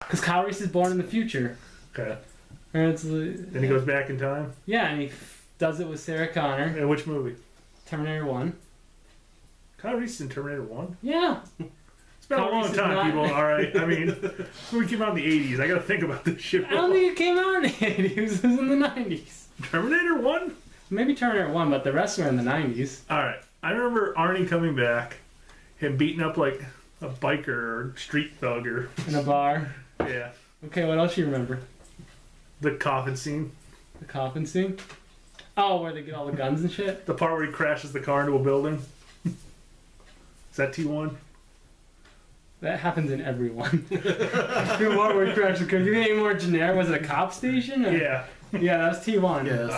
Because Kyle Reese is born in the future. Okay. Then he goes back in time? Yeah, and he does it with Sarah Connor. In which movie? Terminator 1. Kyle Reese in Terminator 1? Yeah. It's been a long time, people. Alright, I mean, we came out in the 80s. I gotta think about this shit. I don't think it came out in the 80s. It was in the 90s. Terminator 1? Maybe Terminator 1, but the rest were in the 90s. Alright. I remember Arnie coming back, him beating up like a biker or street thug or... In a bar. Yeah. Okay, what else do you remember? The coffin scene. The coffin scene? Oh, where they get all the guns and shit? The part where he crashes the car into a building. Is that T1? That happens in every one. The one where he crashed the car. You think any more generic? Was it a cop station? Or? Yeah. Yeah, that was T1. Yeah, that's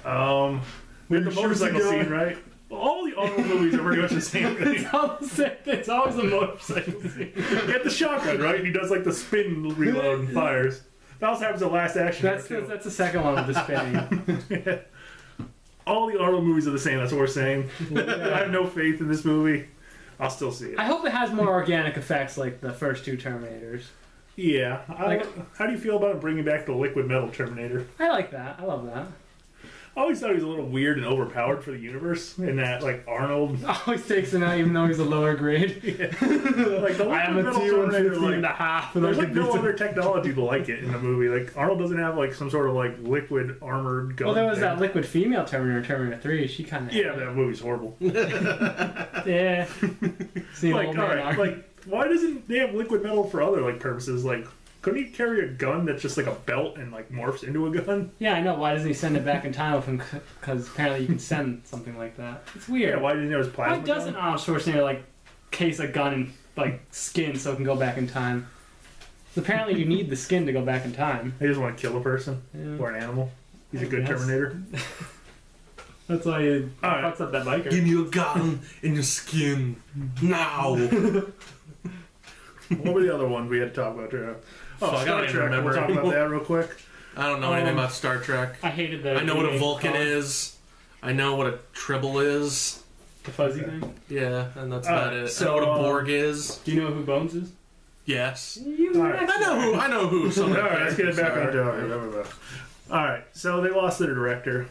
T1. We had the motorcycle scene, right? All the auto movies are pretty much the same thing. It's all the same thing. It's always a motorcycle scene. He had the shotgun, right? He does like the spin reload and fires. That also happens in Last Action. That's the second one with the spinning. Yeah. All the Arnold movies are the same. That's what we're saying. I have no faith in this movie. I'll still see it. I hope it has more organic effects like the first two Terminators. Yeah. How do you feel about bringing back the liquid metal Terminator? I like that. I love that. I always thought he was a little weird and overpowered for the universe, in that like Arnold always takes him out even though he's a lower grade. Yeah. Like the liquid metal Terminator, like, and a half. And there's like no other technology to like it in the movie. Like Arnold doesn't have like some sort of like liquid armored gun. Well, there was thing. that liquid female Terminator, Terminator 3. She kind of that movie's horrible. Yeah. See, like, all right, like why doesn't they have liquid metal for other like purposes? Like, couldn't he carry a gun that's just like a belt and like morphs into a gun? Yeah, I know. Why doesn't he send it back in time with him? Because apparently you can send something like that. It's weird. Yeah, why didn't he have his plasma? Why doesn't Arnold Schwarzenegger like case a gun in like skin so it can go back in time? Apparently you need the skin to go back in time. He doesn't want to kill a person or an animal. He's a good Terminator. That's why he fucks up that biker. Give me a gun in your skin now. What were the other ones we had to talk about? Star Trek. Remember. We'll talk about that real quick. I don't know anything about Star Trek. I hated that. I know what a Vulcan is. I know what a Tribble is. The fuzzy thing? Yeah, and that's about it. So, I know what a Borg is. Do you know who Bones is? Yes. I know who some of the Alright, let's get it back on characters topic. Alright, so they lost their director.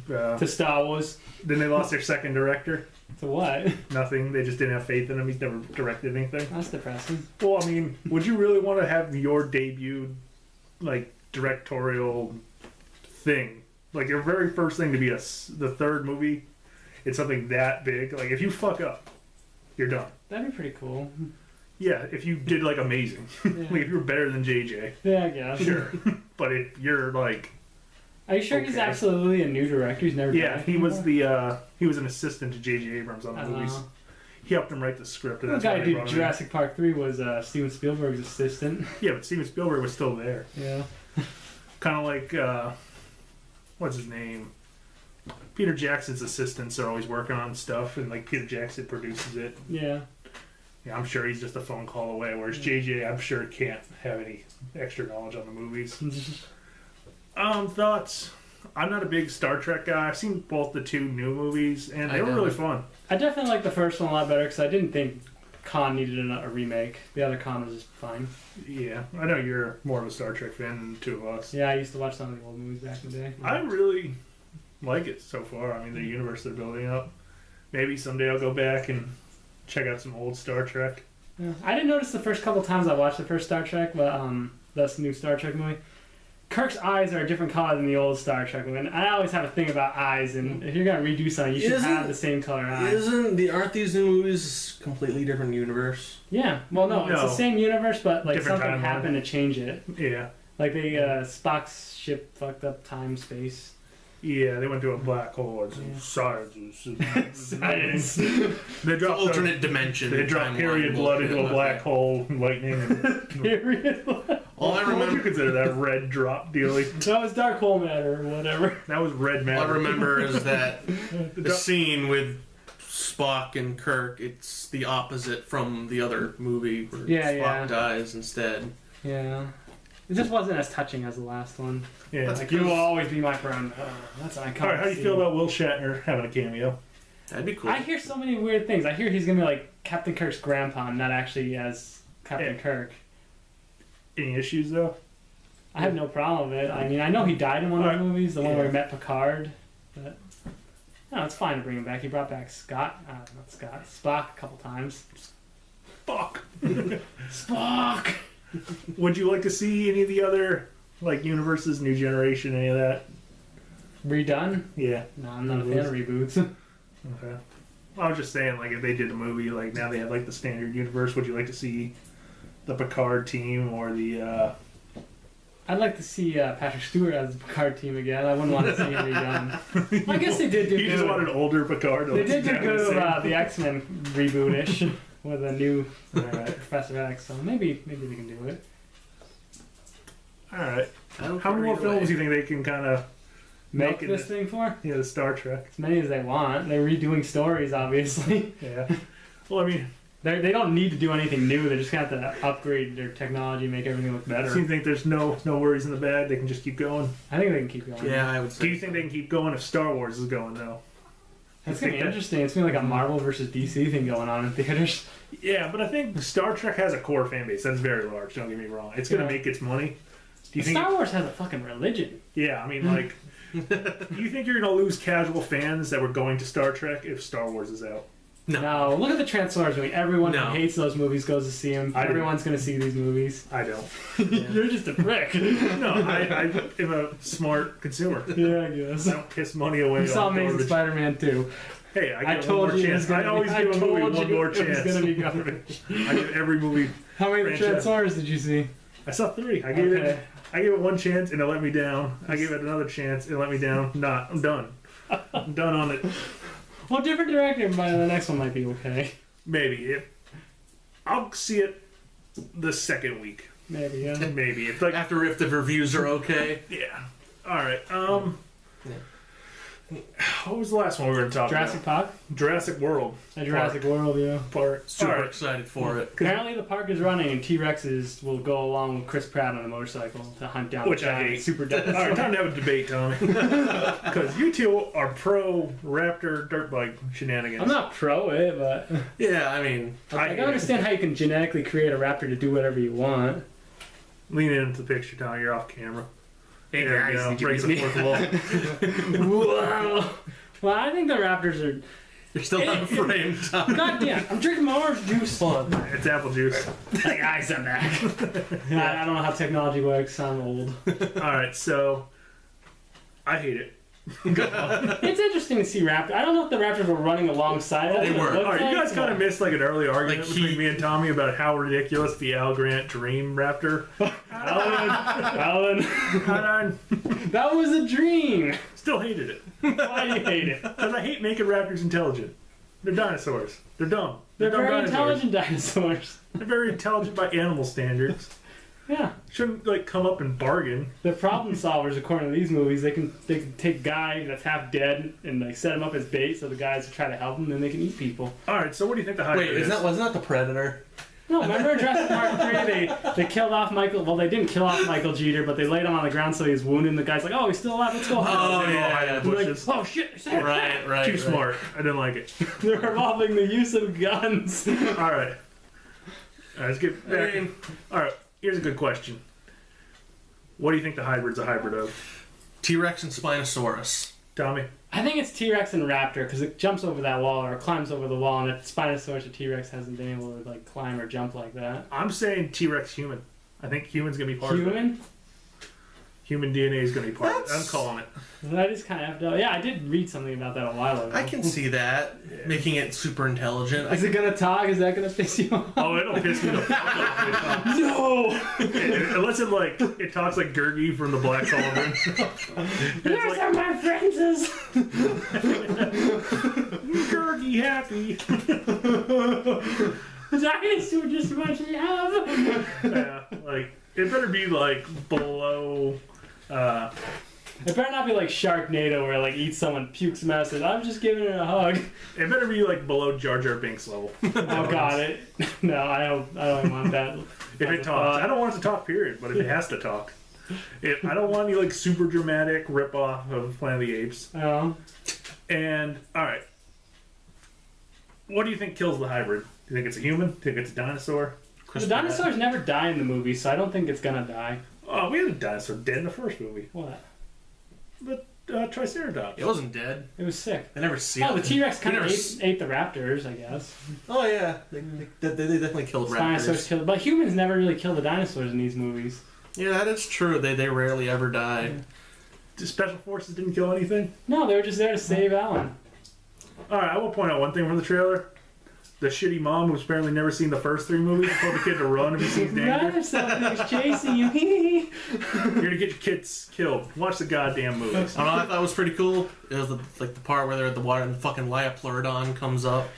To Star Wars. Then they lost their second director. To what? Nothing. They just didn't have faith in him. He's never directed anything. That's depressing. Well, I mean, would you really want to have your debut, like, directorial thing? Like, your very first thing to be the third movie? It's something that big. Like, if you fuck up, you're done. That'd be pretty cool. Yeah, if you did, like, amazing. Yeah. Like, if you were better than JJ. Yeah, I guess. Sure. But if you're, like... Are you sure he's absolutely a new director? He's never Yeah, he was he was an assistant to J.J. Abrams on the movies. He helped him write the script. And the guy who did Jurassic Park 3 was Steven Spielberg's assistant. Yeah, but Steven Spielberg was still there. Yeah. Kind of like, what's his name? Peter Jackson's assistants are always working on stuff, and like Peter Jackson produces it. Yeah. Yeah, I'm sure he's just a phone call away, whereas JJ, I'm sure, can't have any extra knowledge on the movies. Thoughts? I'm not a big Star Trek guy. I've seen both the two new movies, and they were really fun. I definitely like the first one a lot better because I didn't think Khan needed a remake. The other Khan was just fine. Yeah, I know you're more of a Star Trek fan than the two of us. Yeah, I used to watch some of the old movies back in the day. I really like it so far. I mean, the universe they're building up. Maybe someday I'll go back and check out some old Star Trek. Yeah. I didn't notice the first couple times I watched the first Star Trek, but that's the new Star Trek movie. Kirk's eyes are a different color than the old Star Trek one. I always have a thing about eyes, and if you're gonna redo something, you should have the same color eyes. Aren't these new movies completely different universe? Yeah. Well, no, it's the same universe, but like Different something timeline. happened to change it. Yeah. Like they Spock's ship fucked up time space. Yeah, they went to a black hole. Science. Science. They dropped alternate dimension. They dropped period blood into a black hole, lightning. And Period blood. All I remember. What would you consider that red drop dealy? That was dark hole matter or whatever. That was red matter. All I remember is that the scene with Spock and Kirk. It's the opposite from the other movie where Spock dies instead. Yeah. It just wasn't as touching as the last one. Yeah, like, you will always be my friend. That's iconic. All right, how do you feel about Will Shatner having a cameo? That'd be cool. I hear so many weird things. I hear he's gonna be like Captain Kirk's grandpa, not actually as Captain Kirk. Any issues though? I have no problem with it. I mean, I know he died in one of the movies, the one where he met Picard, but no, it's fine to bring him back. He brought back Spock a couple times. Spock. Spock. Would you like to see any of the other like universes, New Generation, any of that? Redone? Yeah. No, I'm not a fan of reboots. Okay. I was just saying, like, if they did a movie, like, now they have, like, the standard universe, would you like to see the Picard team or the, I'd like to see Patrick Stewart as the Picard team again. I wouldn't want to see him redone. I guess they did do You just want an older Picard. They did do good the X-Men reboot-ish with a new Professor X, so maybe they can do it. Alright. How many more films do you think they can kind of Make this thing for? Yeah, the Star Trek. As many as they want. They're redoing stories, obviously. Yeah. Well, I mean... They don't need to do anything new. They just have to upgrade their technology, make everything look better. So you think there's no worries in the bag? They can just keep going? I think they can keep going. Yeah, I would say. Do you think they can keep going if Star Wars is going, though? That's going to be interesting. It's going to be like a Marvel versus DC thing going on in theaters. Yeah, but I think Star Trek has a core fan base. That's very large, don't get me wrong. It's going to make its money. Do you think Star Wars has a fucking religion. Yeah, I mean, like... Do you think you're going to lose casual fans that were going to Star Trek if Star Wars is out? No. Look at the Transformers movie. Everyone who hates those movies goes to see them. Everyone's going to see these movies. I don't. You're just a prick. No, I am a smart consumer. Yeah, I guess. I don't piss money away. You saw Amazing Spider-Man 2. Hey, I give one more chance. I always give a movie one more chance. It's going to be garbage. I give every movie. How many Transformers did you see? I saw 3. I gave it one chance and it let me down. I gave it another chance and it let me down. I'm done. I'm done on it. Well, different director, but the next one might be okay. Maybe. I'll see it the second week. Maybe, yeah. Maybe. It's like after if the reviews are okay. Yeah. All right. What was the last one we were going to talk Jurassic about? Park? Jurassic World. Jurassic World, yeah. Park. Super excited for it. Apparently the park is running and T-Rexes will go along with Chris Pratt on a motorcycle to hunt down Which I hate. super dinosaurs. All right, time to have a debate, Tommy. Because you two are pro Raptor dirt bike shenanigans. I'm not pro it, but... Yeah, I mean... I can understand how you can genetically create a raptor to do whatever you want. Lean into the picture, Tommy. You're off camera. Hey there guys, did you break the meet fourth wall. Wow. Well, I think the raptors are... You're still on frame, Tom. God damn, I'm drinking my orange juice. It's apple juice. Like, guys, I'm back. I don't know how technology works. I'm old. Alright, so... I hate it. It's interesting to see raptors. I don't know if the raptors were running alongside us. They were. Alright, you guys kind of missed like an early argument Like between me and Tommy about how ridiculous the Al Grant Dream Raptor. Alan. Alan. That was a dream. Still hated it. Why do you hate it? Because I hate making raptors intelligent. They're dinosaurs. They're dumb. They're dumb very dinosaurs. intelligent dinosaurs. They're very intelligent by animal standards. Yeah. Shouldn't like come up and bargain. They're problem solvers according to these movies. They can take a guy that's half dead and like set him up as bait so the guys try to help him, then they can eat people. Alright, so what do you think the hybrid is? Wasn't that the Predator? No, remember in Jurassic Park 3, they killed off Michael. Well, they didn't kill off Michael Jeter, but they laid him on the ground so he was wounded. And the guy's like, "Oh, he's still alive. Let's go." Oh yeah. Like, oh shit! Right. Too smart. I didn't like it. They're involving the use of guns. Alright. Let's get back. Alright, here's a good question. What do you think the hybrid's a hybrid of? T-Rex and Spinosaurus. Tommy? I think it's T-Rex and Raptor because it jumps over that wall or climbs over the wall, and if Spinosaurus or T-Rex hasn't been able to like climb or jump like that. I'm saying T-Rex human. I think human's going to be part of it. Human? Human DNA is going to be part of it. I'm calling it. That is kind of effed up. Yeah, I did read something about that a while ago. I can see that. Making it super intelligent. Is it gonna talk? Is that gonna piss you off? Oh, it'll piss me the fuck off. No! Unless it talks like Gurgi from the Black Cauldron. Yours are my friends! Gurgi happy. Dinosaur just much love! Yeah, like, it better be like below... It better not be like Sharknado where like eats someone, pukes message. I'm just giving it a hug. It better be like below Jar Jar Binks level. Oh, got it. No, I don't want that. If it talks. I don't want it to talk, period, but if it has to talk. I don't want any like super dramatic ripoff of Planet of the Apes. Oh. And, alright. What do you think kills the hybrid? Do you think it's a human? Do you think it's a dinosaur? Chris The dinosaurs never die in the movie, so I don't think it's gonna die. Oh, we had a dinosaur dead in the first movie. What? The Triceratops. It wasn't dead. It was sick. I never see it. Oh, the T-Rex kind of never ate the raptors, I guess. Oh yeah, they definitely killed raptors. Dinosaurs killed, but humans never really kill the dinosaurs in these movies. Yeah, that is true. They rarely ever die. Yeah. The special forces didn't kill anything? No, they were just there to save Alan. Alright, I will point out one thing from the trailer. The shitty mom who's apparently never seen the first 3 movies told the kid to run if he sees Run danger. if something's chasing you. You're gonna get your kids killed. Watch the goddamn movies. I don't know. I thought it was pretty cool. It was the part where they're at the water and the fucking Liopleurodon comes up.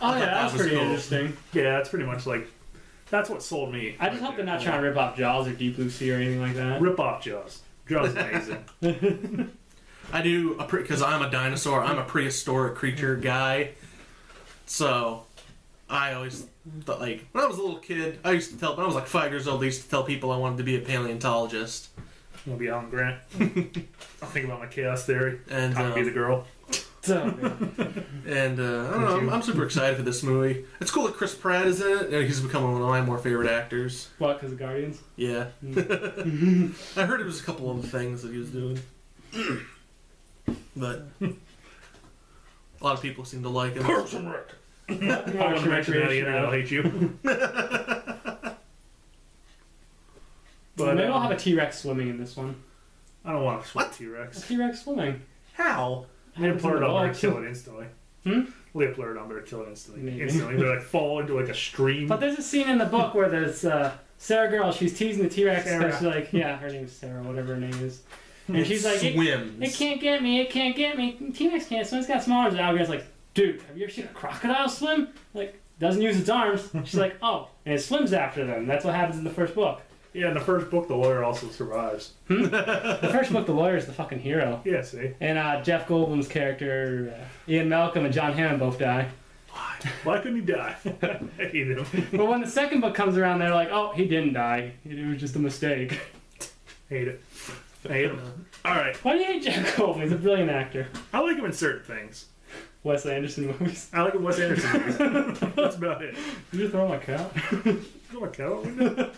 Oh I yeah, thought that was that was pretty cool. interesting. Yeah, it's pretty much like that's what sold me. I just hope they're not trying to rip off Jaws or Deep Blue Sea or anything like that. Rip off Jaws. Jaws is amazing. I do because I'm a dinosaur. I'm a prehistoric creature guy. So I always thought, like, when I was a little kid, I used to tell, when I was like 5 years old, I used to tell people I wanted to be a paleontologist. I'm gonna be Alan Grant. I'll think about my chaos theory. And I'm gonna be the girl. So, and I don't know, I'm super excited for this movie. It's cool that Chris Pratt is in it. He's become one of my more favorite actors. what? Because of Guardians? Yeah. I heard it was a couple of things that he was doing. But a lot of people seem to like him. Parks and Rec. I Parks want to and mention that again. I'll hate you. But maybe I'll have a T-Rex swimming in this one. I don't want to swim What? a T-Rex. A T-Rex swimming. How? Leopleurodon better kill it instantly. Leopleurodon better kill it instantly. Maybe. Instantly, they like fall into like a stream. But there's a scene in the book where there's Sarah girl. She's teasing the T-Rex Sarah. because she's like, yeah, her name's Sarah, whatever her name is. And she's like, swims. it can't get me. It can't get me. T-Rex can't swim. It's got small arms. And Alligator's like, dude, have you ever seen a crocodile swim? Like, doesn't use its arms. She's like, oh, and it swims after them. That's what happens in the first book. Yeah, in the first book, the lawyer also survives. The first book, the lawyer is the fucking hero. Yeah, see? And Jeff Goldblum's character, Ian Malcolm and John Hammond both die. Why couldn't he die? I hate him. But when the second book comes around, they're like, oh, he didn't die. It was just a mistake. Hate it. I hate him. Alright. Why do you hate Jeff Goldblum? He's a brilliant actor. I like him in certain things. Wes Anderson movies. I like him in Wes Anderson movies. That's about it. Did you throw my cat? Throw my cat out the window?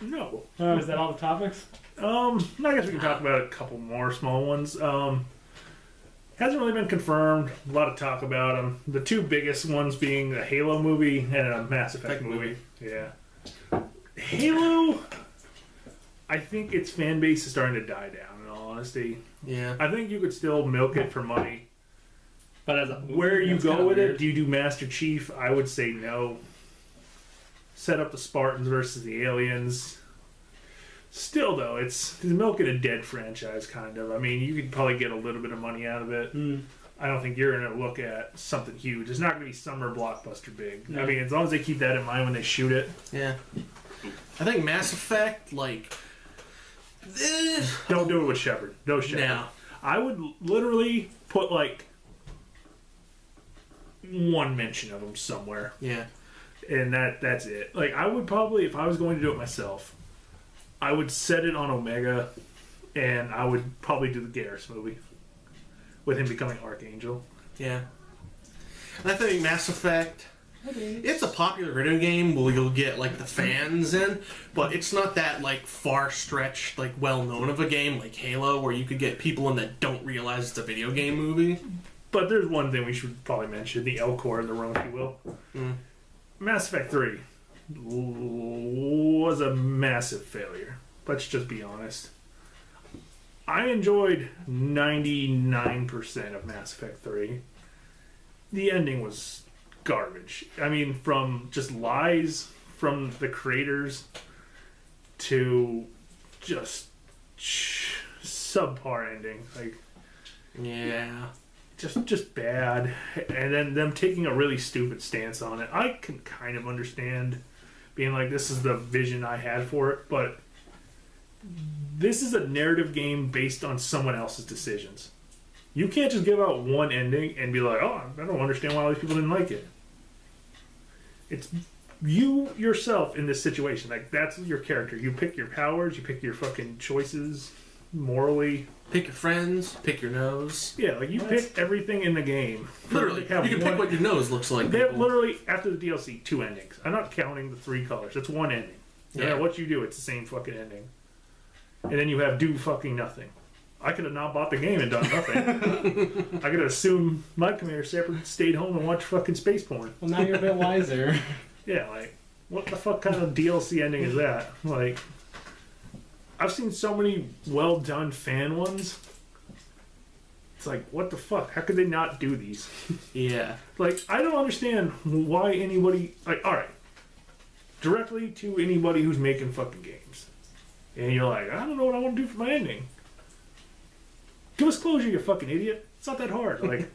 No. Is that all the topics? I guess we can talk about a couple more small ones. Hasn't really been confirmed. A lot of talk about them. The 2 biggest ones being a Halo movie and a Mass Effect movie. Yeah. Halo, I think its fan base is starting to die down, in all honesty. Yeah. I think you could still milk it for money. But as a Where you that's go kinda with weird. it, do you do Master Chief? I would say no. Set up the Spartans versus the aliens. Still, though, it's milking a dead franchise, kind of. I mean, you could probably get a little bit of money out of it. I don't think you're going to look at something huge. It's not going to be summer blockbuster big. No. I mean, as long as they keep that in mind when they shoot it. Yeah. I think Mass Effect, like... Don't do it with Shepard. No Shepard. No. I would literally put, like, one mention of him somewhere. Yeah. And that's it. Like, I would probably, if I was going to do it myself, I would set it on Omega, and I would probably do the Garrus movie with him becoming Archangel. Yeah. And I think Mass Effect, it's a popular video game where you'll get, like, the fans in, but it's not that, like, far-stretched, like, well-known of a game like Halo where you could get people in that don't realize it's a video game movie. But there's one thing we should probably mention, the L-Core in the room, if you will. Mass Effect 3 was a massive failure. Let's just be honest. I enjoyed 99% of Mass Effect 3. The ending was garbage. I mean, from just lies from the creators to just subpar ending. Like, Yeah. just bad, and then them taking a really stupid stance on it. I can kind of understand being like, this is the vision I had for it, but this is a narrative game based on someone else's decisions. You can't just give out one ending and be like, oh, I don't understand why all these people didn't like it. It's you yourself in this situation. Like, that's your character. You pick your powers, you pick your fucking choices. morally. Pick your friends, pick your nose. Yeah, like you pick everything in the game. Literally, you can pick what your nose looks like. They have literally, after the DLC, 2 endings. I'm not counting the 3 colors. That's 1 ending. No matter what you do, it's the same fucking ending. And then you have do fucking nothing. I could have not bought the game and done nothing. I could have assumed my commander separate, stayed home and watched fucking space porn. Well, now you're a bit wiser. Yeah, like, what the fuck kind of DLC ending is that? Like, I've seen so many well done fan ones. It's like, what the fuck? How could they not do these? Yeah. Like, I don't understand why anybody, like, alright, directly to anybody who's making fucking games. And you're like, I don't know what I want to do for my ending. Give us closure, you fucking idiot. It's not that hard. Like,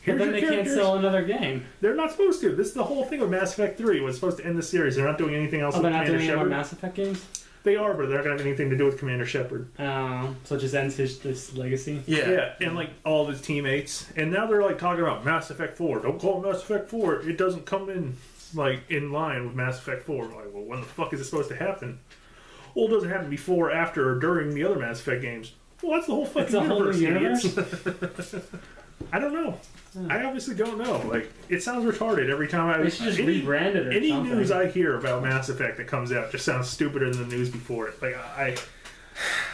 But then they can't sell another game. They're not supposed to. This is the whole thing with Mass Effect 3. Was supposed to end the series. They're not doing anything else Oh, with they're not Commander doing any more Shepard. Mass Effect games? They are, but they're not going to have anything to do with Commander Shepard. So it just ends this legacy? Yeah, and like all of his teammates. And now they're like talking about Mass Effect 4. Don't call it Mass Effect 4. It doesn't come in like in line with Mass Effect 4. Like, well, when the fuck is it supposed to happen? Well, it doesn't happen before, after, or during the other Mass Effect games. Well, that's the whole fucking universe, idiots. I don't know. I obviously don't know. Like, it sounds retarded every time They should just rebrand it or any something. news I hear about Mass Effect that comes out just sounds stupider than the news before it. Like, I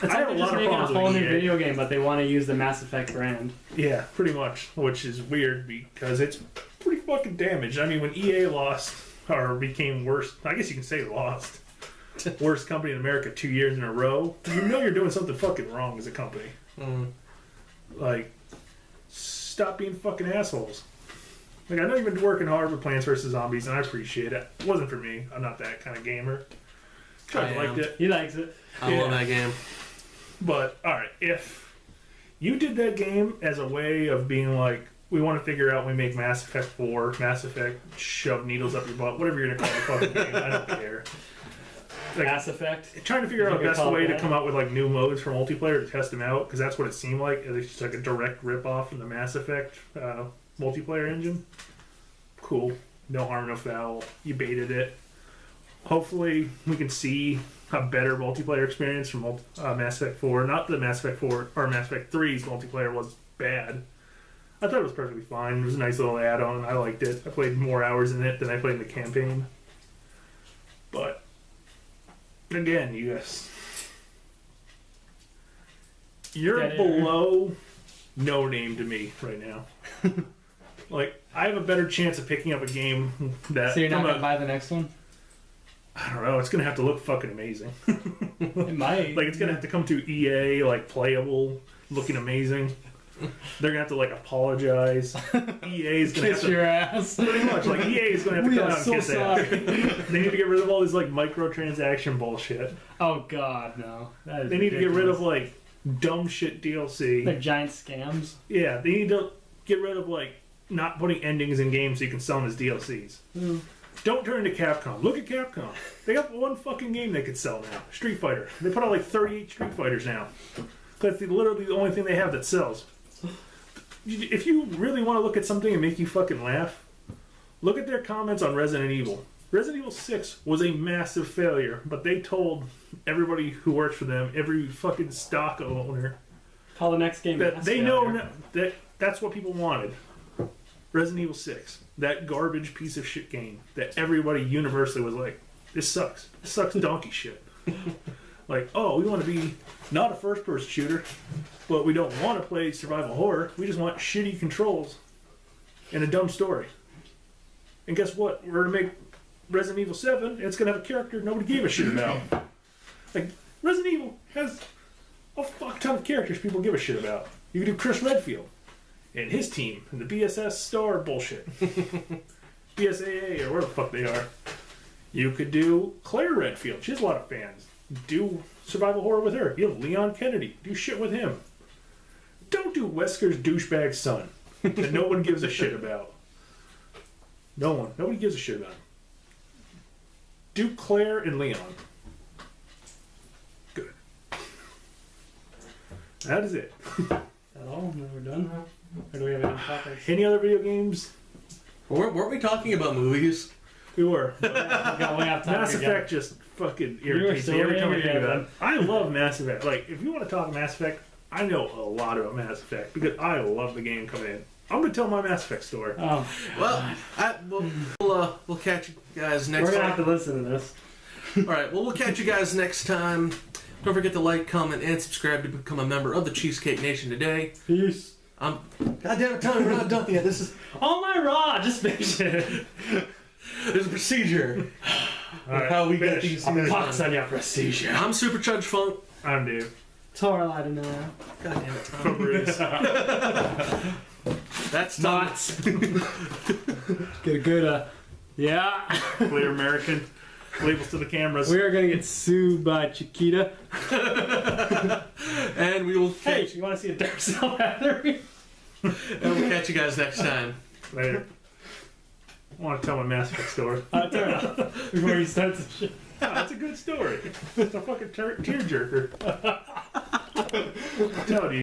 It's have like a they're lot just of making a problems whole with new EA. video game, but they want to use the Mass Effect brand. Yeah, pretty much, which is weird because it's pretty fucking damaged. I mean, when EA lost, or became worst, I guess you can say lost, worst company in America 2 years in a row, you know you're doing something fucking wrong as a company. Like, stop being fucking assholes. Like, I know you've been working hard with Plants vs. Zombies, and I appreciate it. It wasn't for me. I'm not that kind of gamer. I liked it. He likes it. I love that game. But, alright, if you did that game as a way of being like, we want to figure out when we make Mass Effect 4, Mass Effect, shove needles up your butt, whatever you're going to call the fucking game, I don't care. Like, Mass Effect? Trying to figure out the best call it way to that? come out with like new modes for multiplayer to test them out, because that's what it seemed like. It's just like a direct rip-off from the Mass Effect multiplayer engine. Cool. No harm, no foul. You baited it. Hopefully, we can see a better multiplayer experience from Mass Effect 4. Not that Mass Effect 4 or Mass Effect 3's multiplayer was bad. I thought it was perfectly fine. It was a nice little add-on. I liked it. I played more hours in it than I played in the campaign. But again, you're below No Name to me right now. Like, I have a better chance of picking up a game that. So you're not going to buy the next one? I don't know. It's going to have to look fucking amazing. It might. Like, it's going to have to come to EA, like, playable, looking amazing. They're going to have to, like, apologize. EA is going to have to. Kiss your ass. Pretty much. Like, EA is going to have to We come are out and so kiss ass. They need to get rid of all this, like, microtransaction bullshit. Oh, God, no. That is They need to get rid ridiculous. of, like, dumb shit DLC. They're giant scams. Yeah, they need to get rid of, like, not putting endings in games so you can sell them as DLCs. Don't turn into Capcom. Look at Capcom. They got one fucking game they could sell now. Street Fighter. They put out like 38 Street Fighters now. That's literally the only thing they have that sells. If you really want to look at something and make you fucking laugh, look at their comments on Resident Evil. Resident Evil 6 was a massive failure, but they told everybody who works for them, every fucking stock owner, Call the next game. that they know that that's what people wanted. Resident Evil 6, that garbage piece of shit game that everybody universally was like, this sucks. This sucks donkey shit. Like, oh, we want to be not a first-person shooter, but we don't want to play survival horror. We just want shitty controls and a dumb story. And guess what? We're going to make Resident Evil 7, it's going to have a character nobody gave a shit about. Like, Resident Evil has a fuck ton of characters people give a shit about. You can do Chris Redfield and his team and the BSS star bullshit. BSAA or whatever the fuck they are. You could do Claire Redfield. She has a lot of fans. Do survival horror with her. You have Leon Kennedy. Do shit with him. Don't do Wesker's douchebag son that no one gives a shit about. No one. Nobody gives a shit about him. Do Claire and Leon. Good. That is it. Is that all? We're done? Or do we have any topics? Any other video games? Weren't we talking about movies? We were. We got way off topic Mass again. Effect just fucking irritates me every time I think about it. I love Mass Effect. Like, if you want to talk Mass Effect, I know a lot about Mass Effect because I love the game coming in. I'm gonna tell my Mass Effect story. Oh, Well, we'll catch you guys next we're gonna time. have to listen to this. All right, well, we'll catch you guys next time. Don't forget to like, comment, and subscribe to become a member of the Cheesecake Nation today. Peace. God damn it, Tommy, we're not done yet. This is Oh my raw, just finish it. there's a procedure. All right, How we get finish. these I'm things gonna- Pox on your procedure. I'm Super Chudge Funk. I'm Dave. Tora I don't know. God damn it, Tom. From Bruce. That's Tom. Nuts. Get a good, yeah. Clear American. Labels to the cameras. We are gonna get sued by Chiquita. And we will Hey, catch, you wanna see a dark cell battery? and we'll catch you guys next time. Later. I want to tell my Mass Effect story. Turn off before you start the shit. Oh, that's a good story. It's a fucking tearjerker. I'm telling you.